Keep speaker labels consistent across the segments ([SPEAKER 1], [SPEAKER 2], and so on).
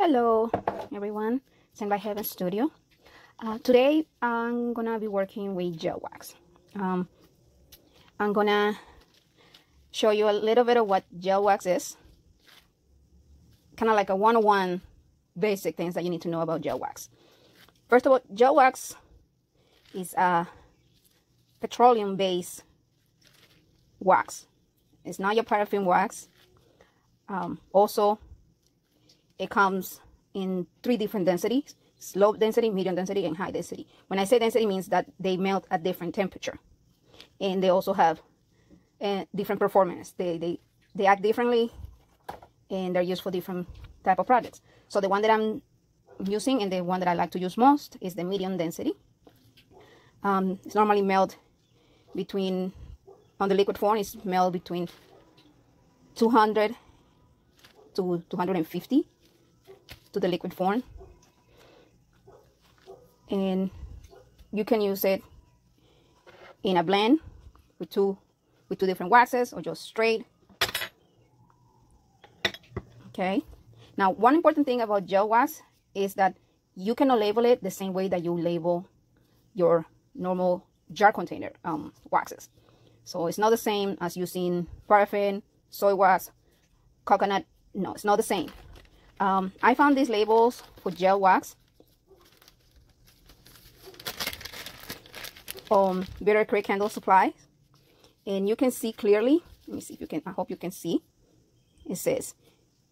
[SPEAKER 1] Hello everyone, Sangria Heaven Studio. Today I'm gonna be working with gel wax. I'm gonna show you a little bit of what gel wax is, kind of like a 101 basic things that you need to know about gel wax. First of all, gel wax is a petroleum-based wax. It's not your paraffin wax. Also, it comes in 3 different densities: low density, medium density, and high density. When I say density, means that they melt at different temperature, and they also have different performance. They act differently, and they're used for different type of projects. So the one that I'm using, and the one that I like to use most, is the medium density. It's normally melt between, on the liquid form, it's melt between 200 to 250 to the liquid form, and you can use it in a blend with two different waxes, or just straight. Okay, now one important thing about gel wax is that you cannot label it the same way that you label your normal jar container waxes. So it's not the same as using paraffin, soy wax, coconut. No, it's not the same. I found these labels for gel wax on Bitter Creek Candle Supplies, and you can see clearly. Let me see if you can. I hope you can see. It says,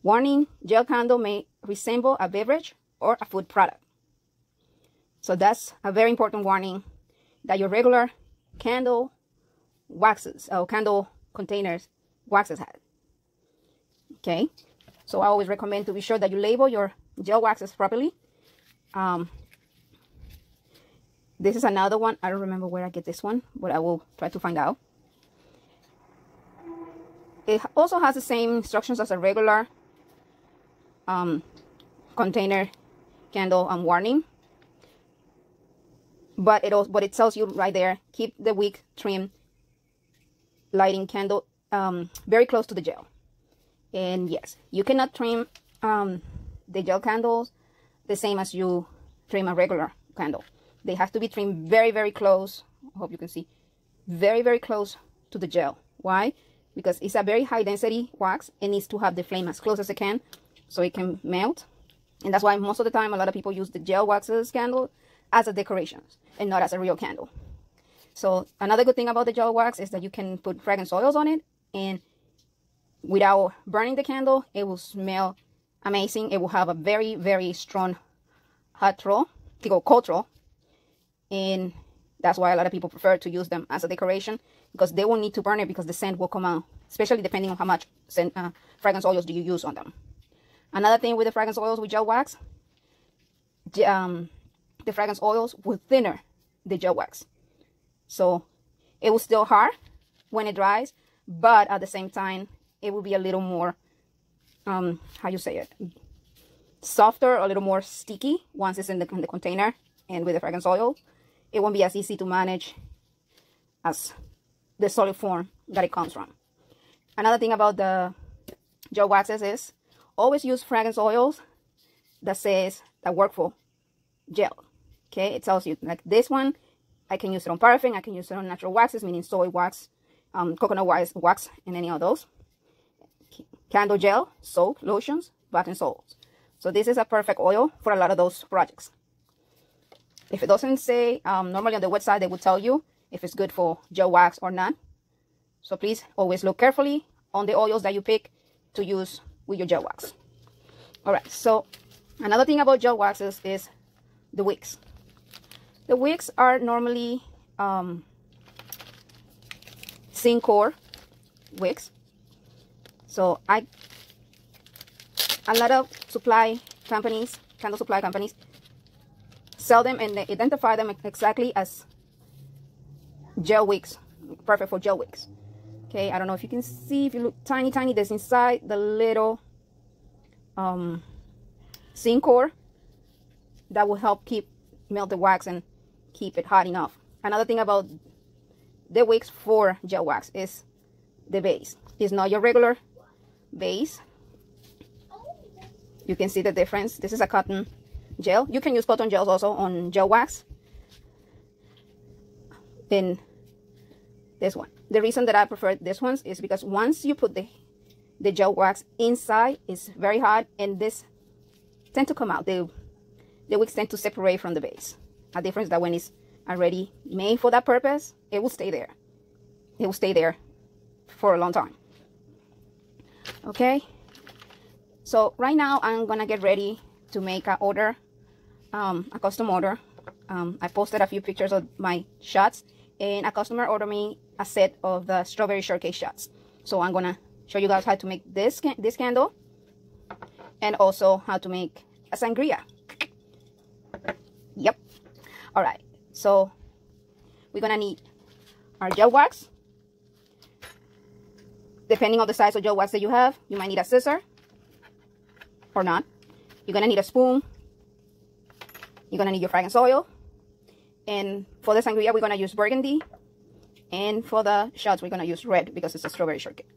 [SPEAKER 1] "Warning: gel candle may resemble a beverage or a food product." So that's a very important warning that your regular candle waxes or candle containers waxes had. Okay. So I always recommend to be sure that you label your gel waxes properly. This is another one. I don't remember where I get this one, but I will try to find out. It also has the same instructions as a regular container candle warning. But it tells you right there, keep the wick trim lighting candle very close to the gel. And yes, you cannot trim the gel candles the same as you trim a regular candle. They have to be trimmed very, very close. I hope you can see. Very, very close to the gel. Why? Because it's a very high density wax. It needs to have the flame as close as it can so it can melt. And that's why most of the time a lot of people use the gel waxes candle as a decoration and not as a real candle. So another good thing about the gel wax is that you can put fragrance oils on it, and without burning the candle, it will smell amazing. It will have a very, very strong hot throw, cold throw, and that's why a lot of people prefer to use them as a decoration, because they won't need to burn it because the scent will come out, especially depending on how much fragrance oils do you use on them. Another thing with the fragrance oils with gel wax, the fragrance oils will thinner the gel wax, so it will still hard when it dries, but at the same time it will be a little more, how you say it, softer, a little more sticky once it's in the container. And with the fragrance oil, it won't be as easy to manage as the solid form that it comes from. Another thing about the gel waxes is always use fragrance oils that work for gel. Okay, it tells you, like this one, I can use it on paraffin, I can use it on natural waxes, meaning soy wax, coconut wax, and any of those. Candle gel, soap, lotions, bath and salts. So this is a perfect oil for a lot of those projects. If it doesn't say, normally on the website they will tell you if it's good for gel wax or not. So please always look carefully on the oils that you pick to use with your gel wax. Alright, so another thing about gel waxes is the wicks. The wicks are normally zinc core wicks. So a lot of candle supply companies, sell them, and they identify them exactly as gel wicks, perfect for gel wicks. Okay, I don't know if you can see, if you look tiny, there's inside the little zinc core that will help melt the wax and keep it hot enough. Another thing about the wicks for gel wax is the base. It's not your regular base. You can see the difference. This is a cotton gel. You can use cotton gels also on gel wax. Then this one. The reason that I prefer this ones is because once you put the gel wax inside, it's very hot, and this tend to come out. The wicks tend to separate from the base. A difference that when it's already made for that purpose, it will stay there. It will stay there for a long time. Okay. So right now I'm gonna get ready to make an order, a custom order. I posted a few pictures of my shots, and a customer ordered me a set of the strawberry shortcake shots. So I'm gonna show you guys how to make this candle, and also how to make a sangria. Yep. All right. So we're gonna need our gel wax. Depending on the size of gel wax that you have, you might need a scissor or not. You're gonna need a spoon. You're gonna need your fragrance oil. And for the sangria, we're gonna use burgundy. And for the shots, we're gonna use red because it's a strawberry shortcake.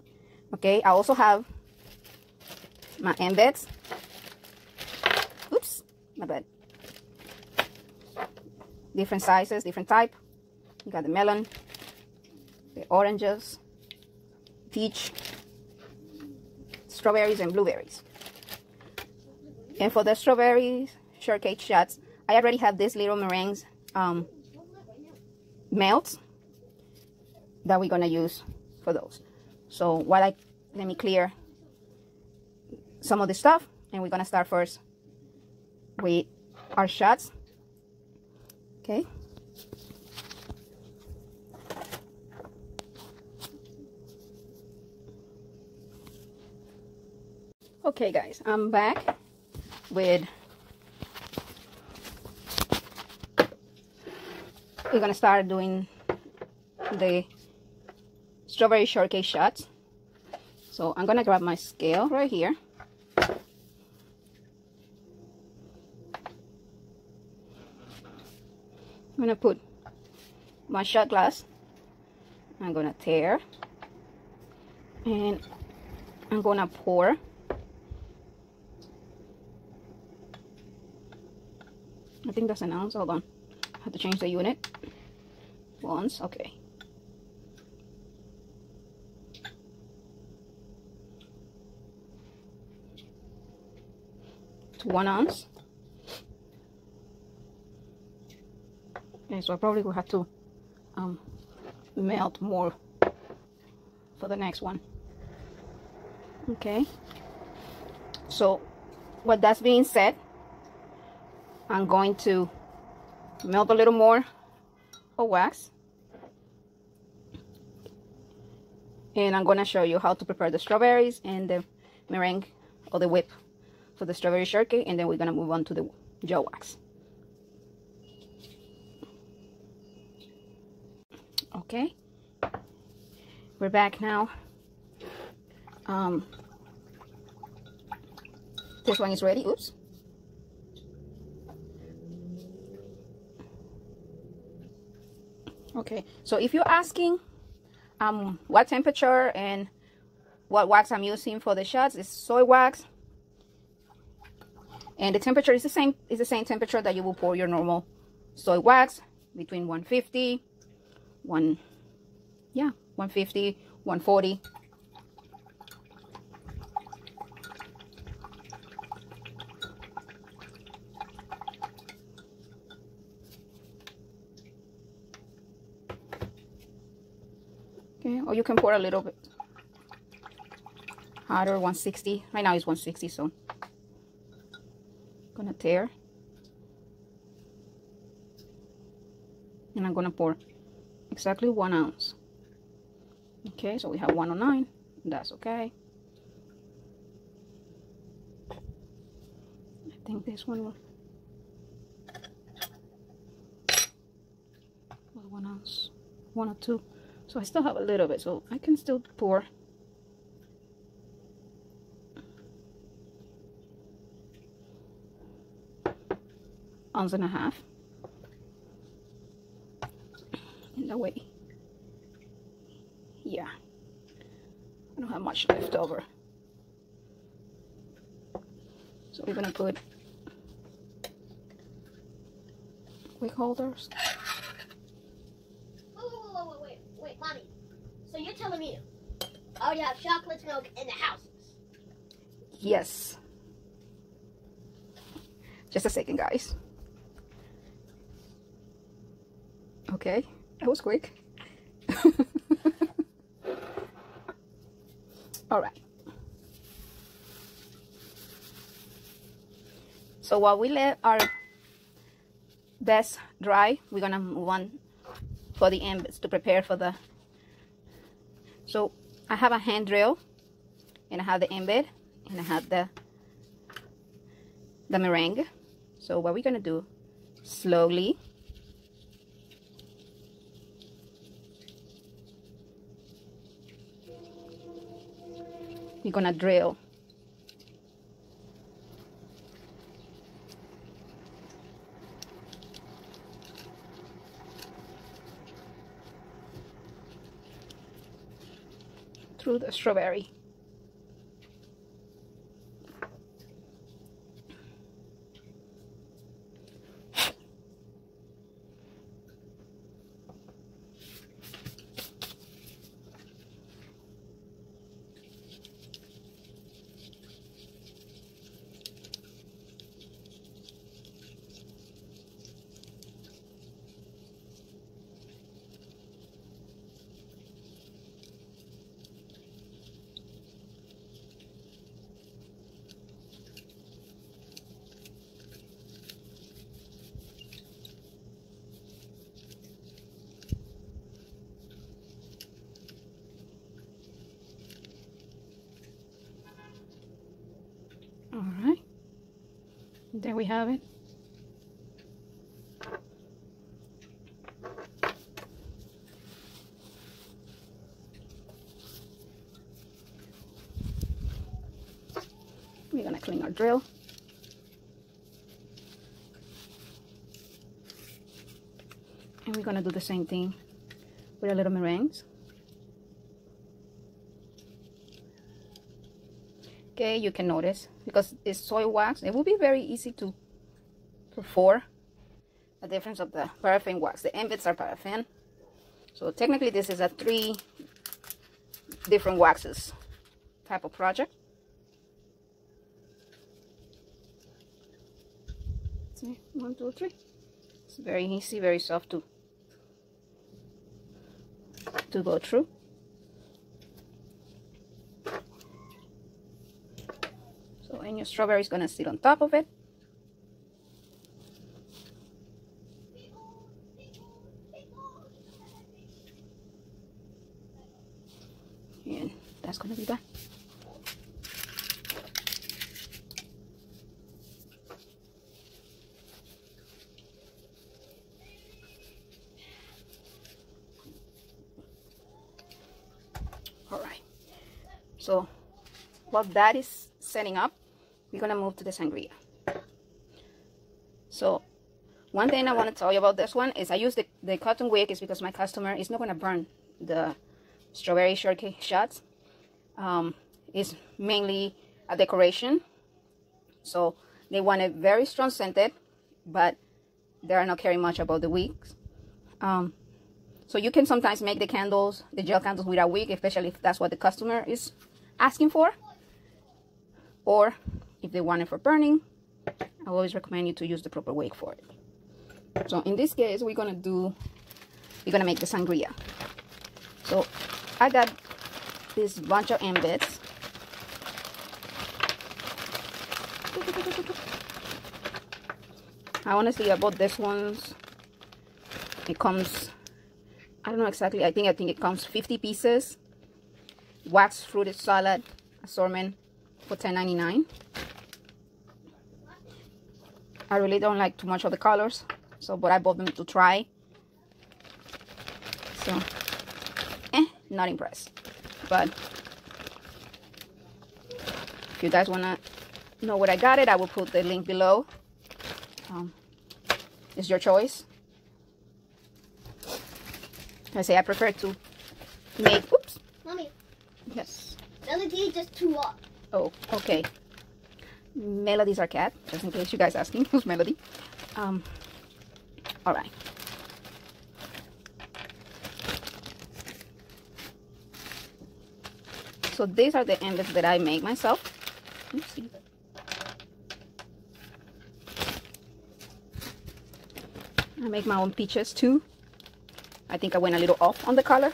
[SPEAKER 1] Okay, I also have my embeds. Oops, my bad. Different sizes, different type. You got the melon, the oranges, peach, strawberries, and blueberries. And for the strawberry shortcake shots, I already have these little meringues melts that we're gonna use for those. So let me clear some of the stuff, and we're gonna start first with our shots. Okay. Okay guys, I'm back with, we're gonna start doing the strawberry shortcake shots. So I'm gonna grab my scale right here. I'm gonna put my shot glass. I'm gonna tear, and I'm gonna pour. I think that's an ounce. Hold on. I have to change the unit. Once. Okay. To 1 ounce. Okay, so I probably will have to melt more for the next one. Okay. So, with that being said, I'm going to melt a little more of wax, and I'm going to show you how to prepare the strawberries and the meringue or the whip for the strawberry shortcake, and then we're going to move on to the gel wax. Okay, we're back now. This one is ready. Oops. Okay, so if you're asking what temperature and what wax I'm using for the shots, it's soy wax, and the temperature is the same temperature that you will pour your normal soy wax, between 150 150 140. Okay, or you can pour a little bit hotter, 160. Right now it's 160, so I'm gonna tear, and I'm gonna pour exactly 1 ounce. Okay, so we have 109. That's okay. I think this one was 1 ounce, 1 or 2. So I still have a little bit, so I can still pour. Ounce and a half. In that way. Yeah. I don't have much left over. So we're gonna put wick holders.
[SPEAKER 2] Wait, Mommy. So you're telling me I already have chocolate milk in the house?
[SPEAKER 1] Yes. Just a second, guys. Okay, that was quick. All right. So while we let our best dry, we're gonna move on for the embeds to prepare for the. So I have a hand drill, and I have the embed, and I have the meringue. So what we're gonna do, slowly, we're gonna drill through the strawberry. All right, there we have it. We're gonna clean our drill. And we're gonna do the same thing with a little meringues. Okay, you can notice because it's soy wax, it will be very easy to perform the difference of the paraffin wax. The embeds are paraffin, so technically this is a 3 different waxes type of project. See, 1, 2, 3. It's very easy, very soft to go through. And your strawberry is gonna sit on top of it. And that's gonna be that. All right. So while that is setting up, we're gonna move to the sangria. So one thing I want to tell you about this one is I use the cotton wick is because my customer is not gonna burn the strawberry shortcake shots. It's mainly a decoration, so they want it very strong scented, but they are not caring much about the wicks. So you can sometimes make the candles, the gel candles, without wick, especially if that's what the customer is asking for, or if they want it for burning. I always recommend you to use the proper wick for it. So in this case, we're gonna make the sangria. So I got this bunch of embeds. I honestly, I bought this ones. It comes, I don't know exactly, I think it comes 50 pieces. Wax fruited salad assortment for $10.99. I really don't like too much of the colors, so but I bought them to try. So, not impressed. But if you guys wanna know where I got it, I will put the link below. It's your choice. I prefer to make. Oops.
[SPEAKER 2] Mommy.
[SPEAKER 1] Yes.
[SPEAKER 2] The LED just too up.
[SPEAKER 1] Oh, okay. Melody's our cat, just in case you guys asking who's Melody. All right. So these are the emblems that I make myself. Let's see. I make my own peaches too. I think I went a little off on the color.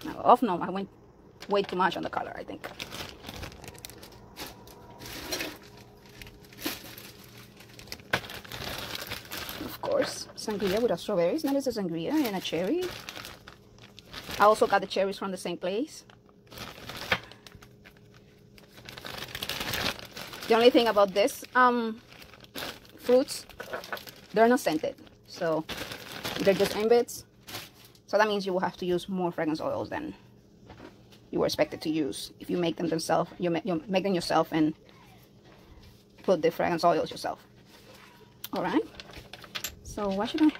[SPEAKER 1] No, off, no, I went way too much on the color, I think. Of course, sangria with strawberries. Now this is a sangria and a cherry. I also got the cherries from the same place. The only thing about this fruits, they're not scented, so they're just embeds. So that means you will have to use more fragrance oils than you were expected to use if you make them themselves. You make them yourself and put the fragrance oils yourself. All right. So what should I?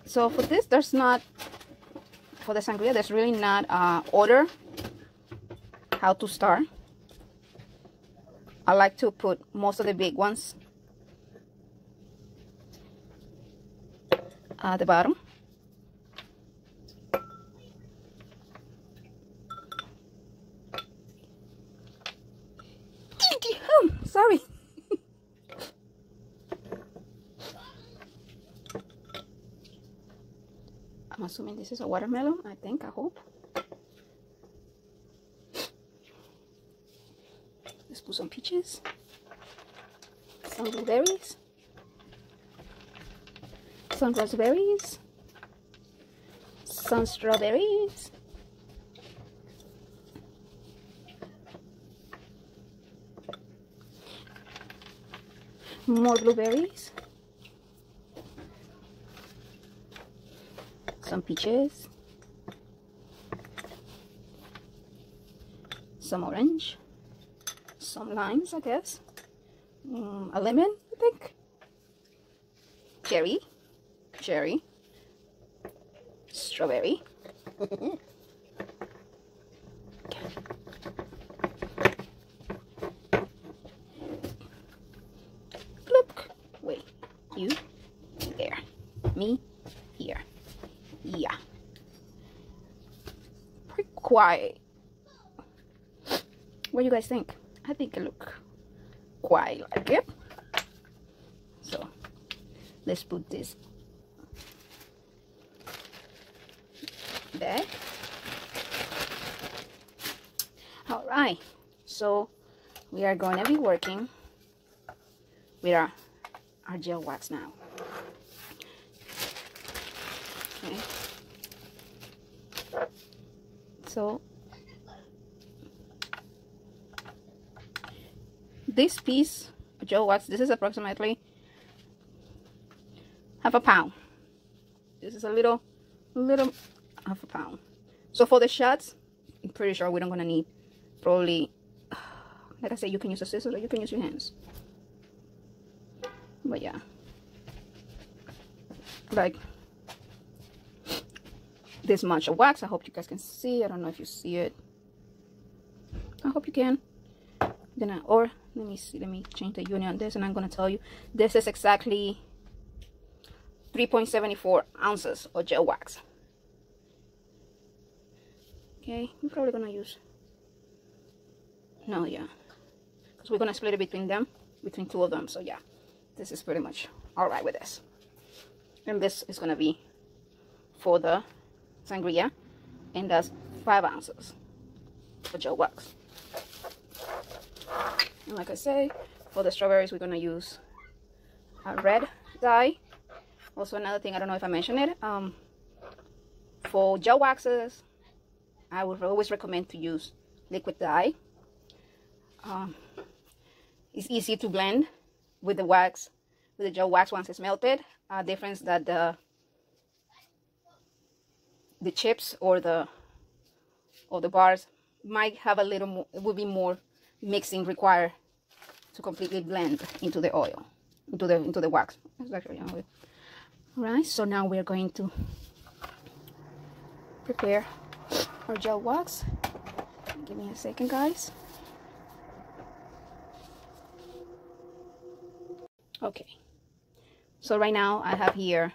[SPEAKER 1] So for this, there's not. For the sangria, there's really not order how to start. I like to put most of the big ones at the bottom. Oh, sorry. I'm assuming this is a watermelon, I think, I hope. Let's put some peaches, some blueberries, some raspberries, some strawberries, more blueberries, some peaches, some orange, some limes, I guess, a lemon, I think, cherry, strawberry, look, wait, you, there, me, here, yeah, pretty quiet. What do you guys think? I think it look quite like it. So let's put this back. All right, so we are going to be working with our gel wax now. Okay. So this piece of gel wax, this is approximately half a pound. This is a little half a pound. So for the shots, I'm pretty sure we're not gonna need probably, like I said, you can use a scissors or you can use your hands. But yeah, like this much of wax. I hope you guys can see. I don't know if you see it. I hope you can. Or let me see, let me change the unit on this and I'm gonna tell you this is exactly 3.74 ounces of gel wax. Okay, I'm probably gonna use, no, yeah, because we're gonna split it between two of them. So yeah, this is pretty much all right with this. And this is gonna be for the sangria, and that's 5 ounces of gel wax. And like I say, for the strawberries, we're gonna use a red dye. Also, another thing, I don't know if I mentioned it, for gel waxes, I would always recommend to use liquid dye. It's easy to blend with the wax, with the gel wax once it's melted. Difference that the chips or the bars might have a little more, it would be more mixing required to completely blend into the oil, into the wax. Exactly. All right, so now we're going to prepare our gel wax. Give me a second, guys. Okay, so right now I have here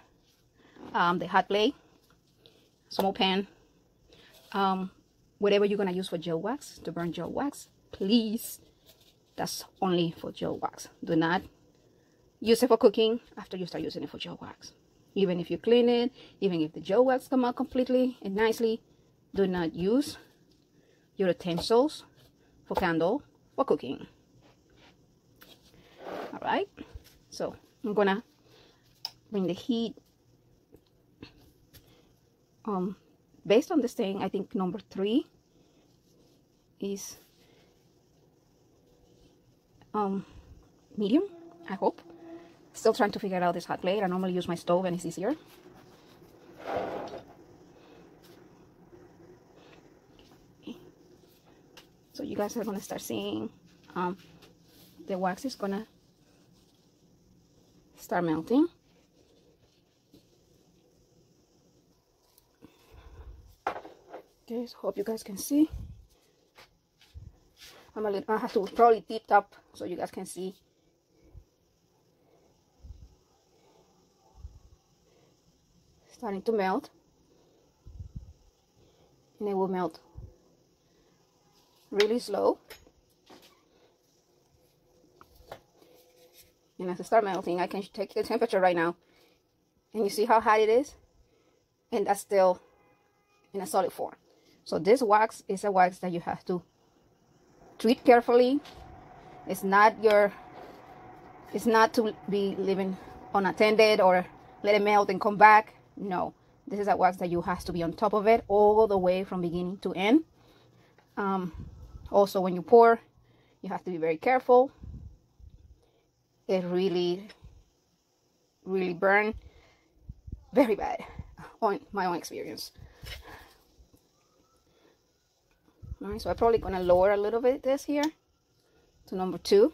[SPEAKER 1] the hot plate, small pan, whatever you're gonna use for gel wax, to burn gel wax, please, that's only for gel wax. Do not use it for cooking after you start using it for gel wax. Even if you clean it, even if the gel wax come out completely and nicely, do not use your utensils for candle or cooking. All right, so I'm gonna bring the heat. Based on this thing, I think number 3 is medium, I hope. Still trying to figure out this hot plate. I normally use my stove and it's easier. Okay. So you guys are gonna start seeing the wax is gonna start melting. Okay, so hope you guys can see. I have to probably tip up so you guys can see. Starting to melt, and it will melt really slow. And as it starts melting, I can take the temperature right now, and you see how hot it is, and that's still in a solid form. So this wax is a wax that you have to treat carefully. It's not to be leaving unattended or let it melt and come back. No, this is a wax that you have to be on top of it all the way from beginning to end. Also, when you pour, you have to be very careful. It really burns very bad on my own experience. All right, so I'm probably gonna lower a little bit this here to number 2,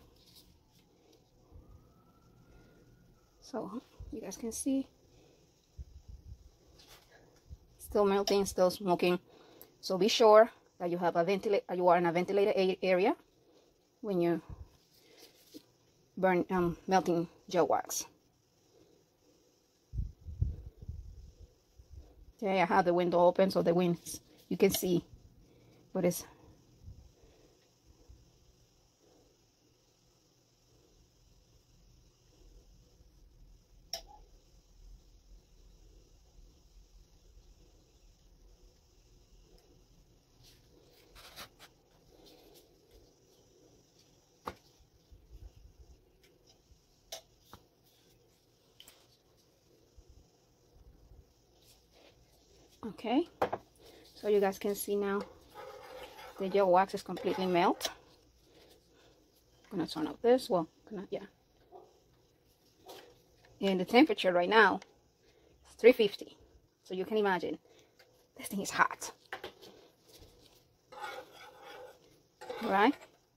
[SPEAKER 1] so you guys can see. Still melting, still smoking. So be sure that you have you are in a ventilated area when you burn melting gel wax. Okay, I have the window open so the wind, you can see what is. Okay, so you guys can see now the gel wax is completely melt. I'm gonna turn off this. Well, yeah. And the temperature right now is 350. So you can imagine this thing is hot. All right.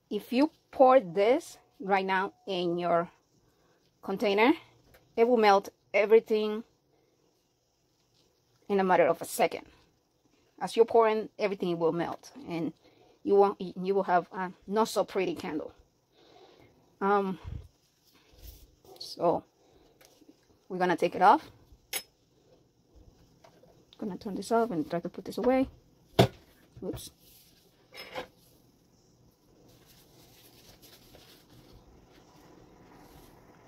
[SPEAKER 1] If you pour this right now in your container, it will melt everything in a matter of a second. As you're pouring, everything will melt, and you will have a not so pretty candle. So we're gonna take it off. Gonna turn this off and try to put this away. Oops.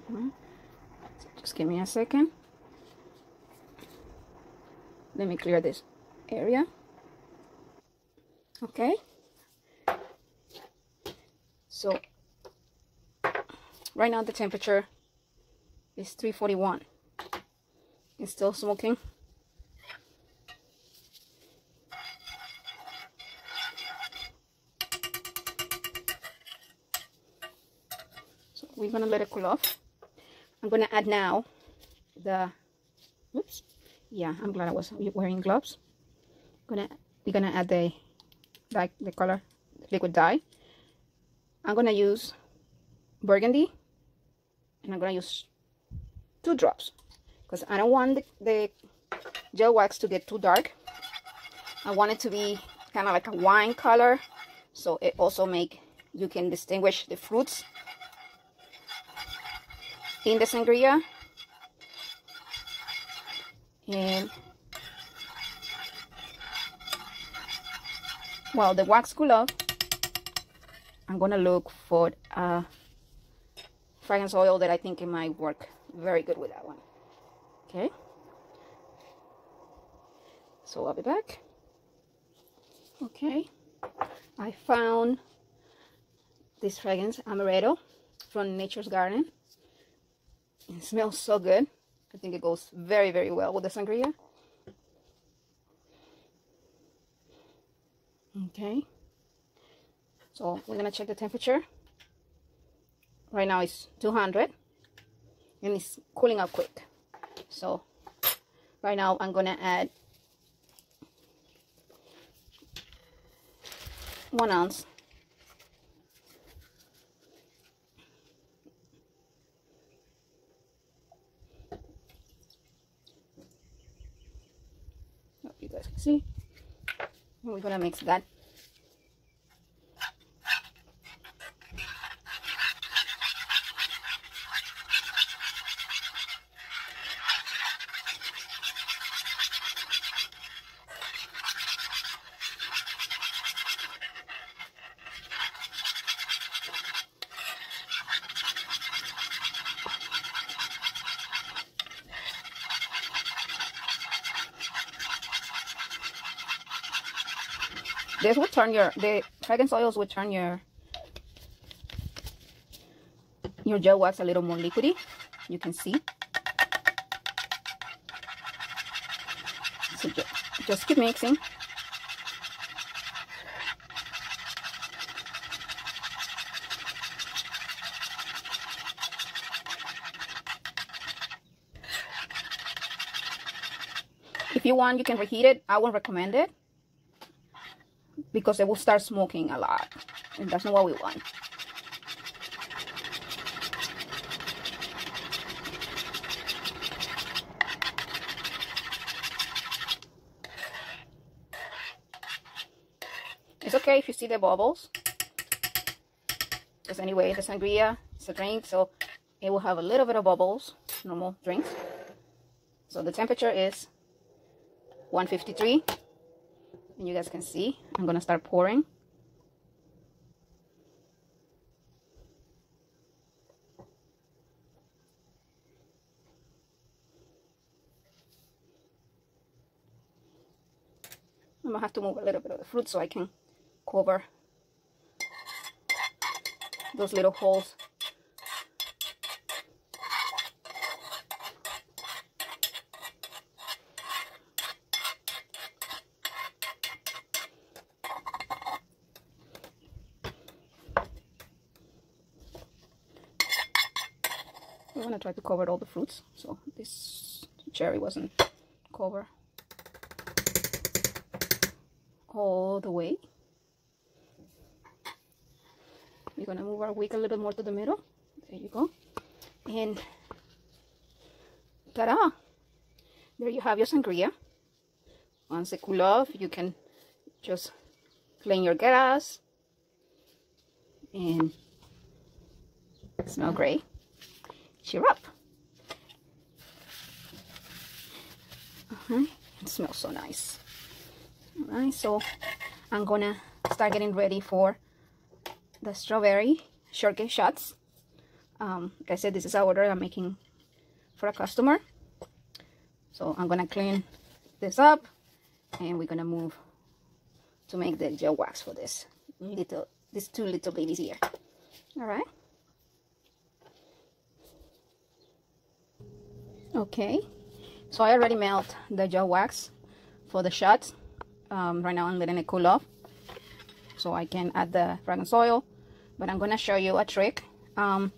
[SPEAKER 1] So just give me a second. Let me clear this area. Okay. So right now the temperature is 341. It's still smoking. So we're gonna let it cool off. I'm gonna add now the, oops. Yeah, I'm glad I was wearing gloves. We're gonna add the color liquid dye. I'm gonna use burgundy, and I'm gonna use 2 drops because I don't want the gel wax to get too dark. I want it to be kind of like a wine color, so it also you can distinguish the fruits. in the sangria. And while the wax cool off, I'm gonna look for a fragrance oil that I think it might work very good with that one. Okay, so I'll be back. Okay, I found this fragrance Amaretto from Nature's Garden. It smells so good. I think it goes very, very well with the sangria. Okay, so we're gonna check the temperature. Right now it's 200 and it's cooling up quick. So right now I'm gonna add 1 ounce. Hope you guys can see. And we're gonna mix that. This will turn the fragrance oils will turn your gel wax a little more liquidy. You can see. So just keep mixing. If you want, you can reheat it. I won't recommend it, because it will start smoking a lot, and that's not what we want. It's okay if you see the bubbles, because anyway, the sangria is a drink, so it will have a little bit of bubbles, normal drinks. So the temperature is 153. And you guys can see, I'm gonna start pouring. I'm gonna have to move a little bit of the fruit so I can cover those little holes. I'm gonna try to cover all the fruits, so this cherry wasn't covered all the way. We're gonna move our wick a little more to the middle. There you go. And ta-da! There you have your sangria. Once it cool off, you can just clean your glass and smell great. Cheer up. It smells so nice. Alright, so I'm gonna start getting ready for the strawberry shortcake shots. Like I said, this is an order I'm making for a customer. So I'm gonna clean this up and we're gonna move to make the gel wax for these two little babies here. Alright. Okay, so I already melt the gel wax for the shots. Right now I'm letting it cool off so I can add the fragrance oil, but I'm gonna show you a trick that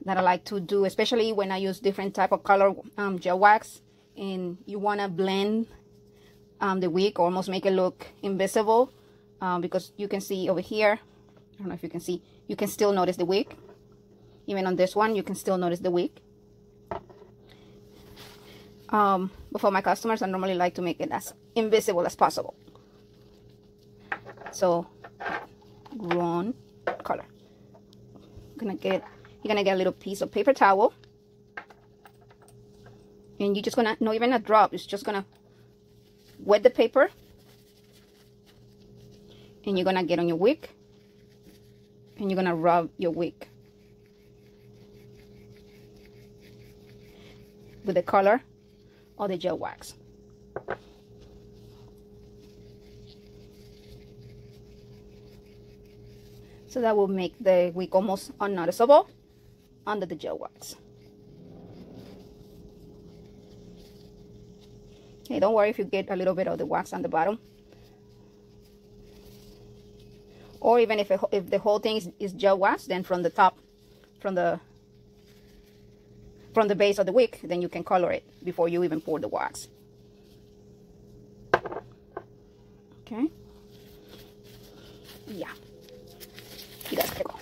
[SPEAKER 1] I like to do, especially when I use different type of color gel wax and you want to blend the wick, almost make it look invisible, because you can see over here, I don't know if you can see, you can still notice the wick. Even on this one you can still notice the wick. But for my customers, I normally like to make it as invisible as possible. So, grown color. You're gonna get a little piece of paper towel And you're just gonna, not even a drop, it's just gonna wet the paper. And you're gonna get on your wick. And you're gonna rub your wick with the color of the gel wax. So that will make the wick almost unnoticeable under the gel wax. Okay, don't worry if you get a little bit of the wax on the bottom. Or even if the whole thing is gel wax, then from the top, from the base of the wick, then you can color it before you even pour the wax. Okay. Yeah. Y las pego.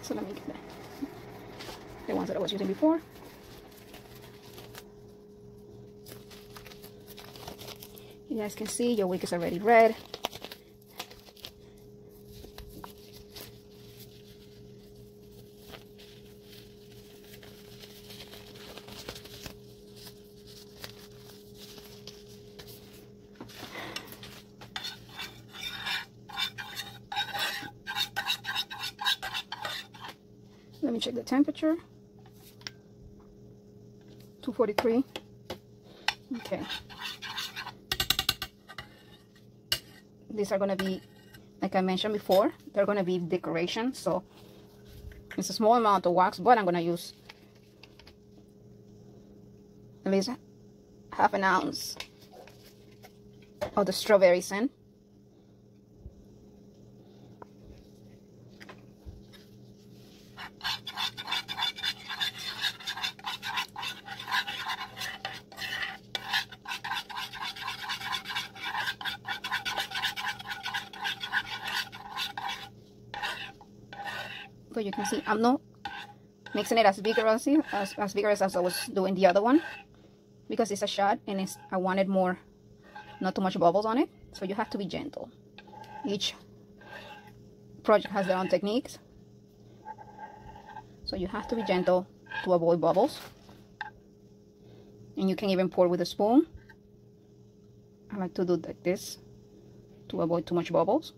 [SPEAKER 1] So let me get the ones that I was using before. You guys can see your wick is already red. Let me check the temperature. 243. Okay. These are going to be, like I mentioned before, they're going to be decoration. So it's a small amount of wax, but I'm going to use at least half an ounce of the strawberry scent. So you can see I'm not mixing it as vigorous as I was doing the other one, because it's a shot and I wanted more, not too much bubbles on it. So you have to be gentle. Each project has their own techniques, so you have to be gentle to avoid bubbles. And you can even pour with a spoon. I like to do like this to avoid too much bubbles.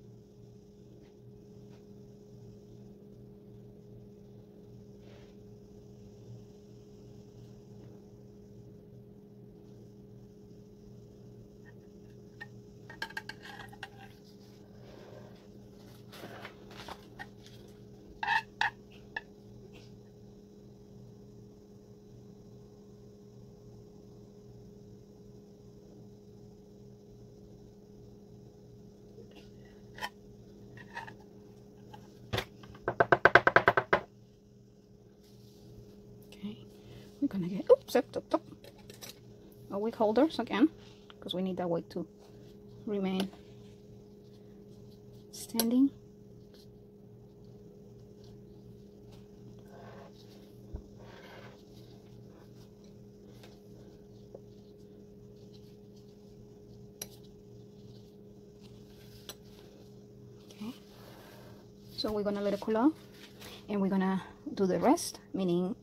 [SPEAKER 1] We're gonna get, oops, a wick holders again, because we need that wick to remain standing. Okay, so we're gonna let it cool off, and we're gonna do the rest, meaning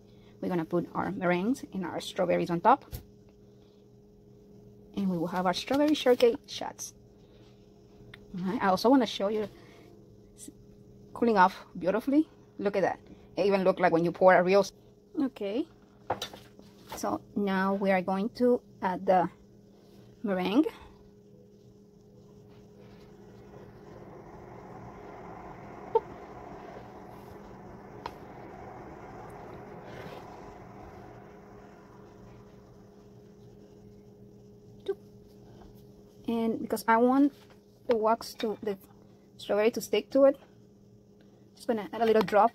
[SPEAKER 1] we're gonna put our meringues and our strawberries on top, and we will have our strawberry shortcake shots. Right. I also want to show you cooling off beautifully. Look at that. It even looked like when you pour a real. Okay, so now we are going to add the meringue. And because I want the wax to, the strawberry to stick to it, just gonna add a little drop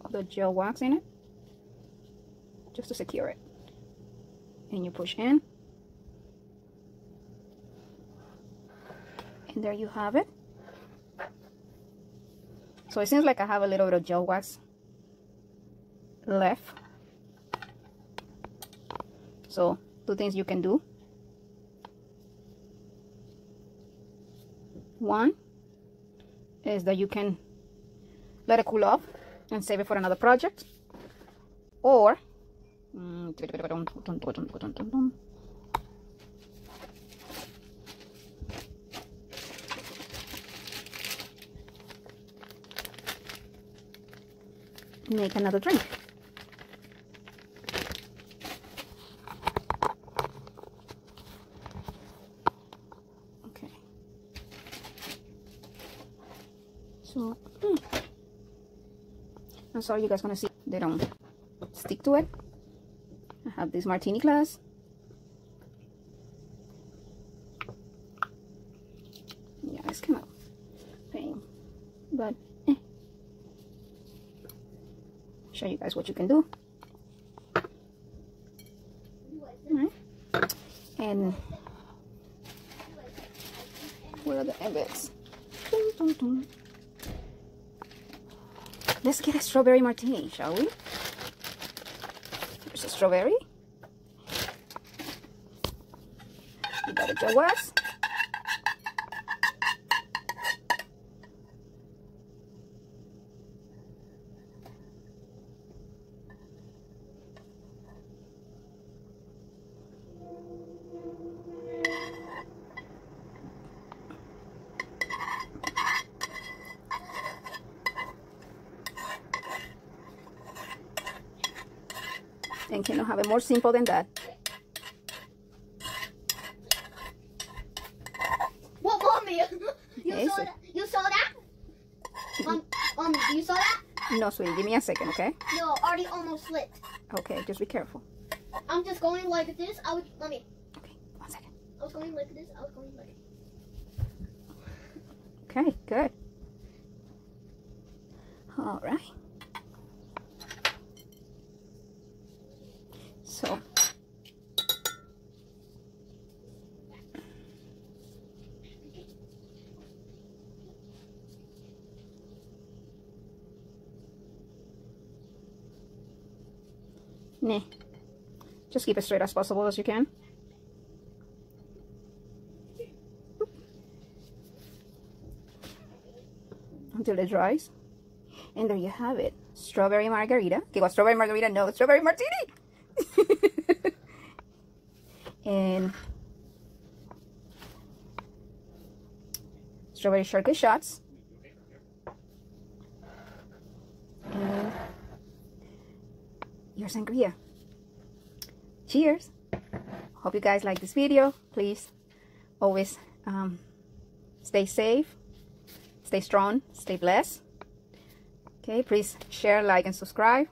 [SPEAKER 1] of the gel wax in it, just to secure it. And you push in, and there you have it. So it seems like I have a little bit of gel wax left. So two things you can do. One, is that you can let it cool off and save it for another project, or make another drink. Okay. So, I'm sorry you guys gonna see they don't stick to it. I have this martini glass. Yeah, it's kind of pain, but show you guys what you can do. Alright. And where are the embeds? Let's get a strawberry martini, shall we? There's a strawberry. You got a jar wax. And cannot have it more simple than that.
[SPEAKER 2] What, Mommy? You
[SPEAKER 1] Okay,
[SPEAKER 2] saw
[SPEAKER 1] so
[SPEAKER 2] that? You saw that? You saw that?
[SPEAKER 1] no, sweetie, give me a second, okay?
[SPEAKER 2] No, already almost slipped.
[SPEAKER 1] Okay, just be careful.
[SPEAKER 2] I'm just going like this. Mommy.
[SPEAKER 1] Okay, 1 second.
[SPEAKER 2] I was going like this. I was going like.
[SPEAKER 1] Okay, good. All right. So, just keep it straight as possible as you can. Until it dries. And there you have it. Strawberry margarita. Okay, what, strawberry margarita? No, strawberry martini. And strawberry shortcake shots. And your sangria. Cheers. Hope you guys like this video. Please always stay safe, stay strong, stay blessed. Okay, please share, like, and subscribe.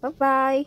[SPEAKER 1] Bye-bye.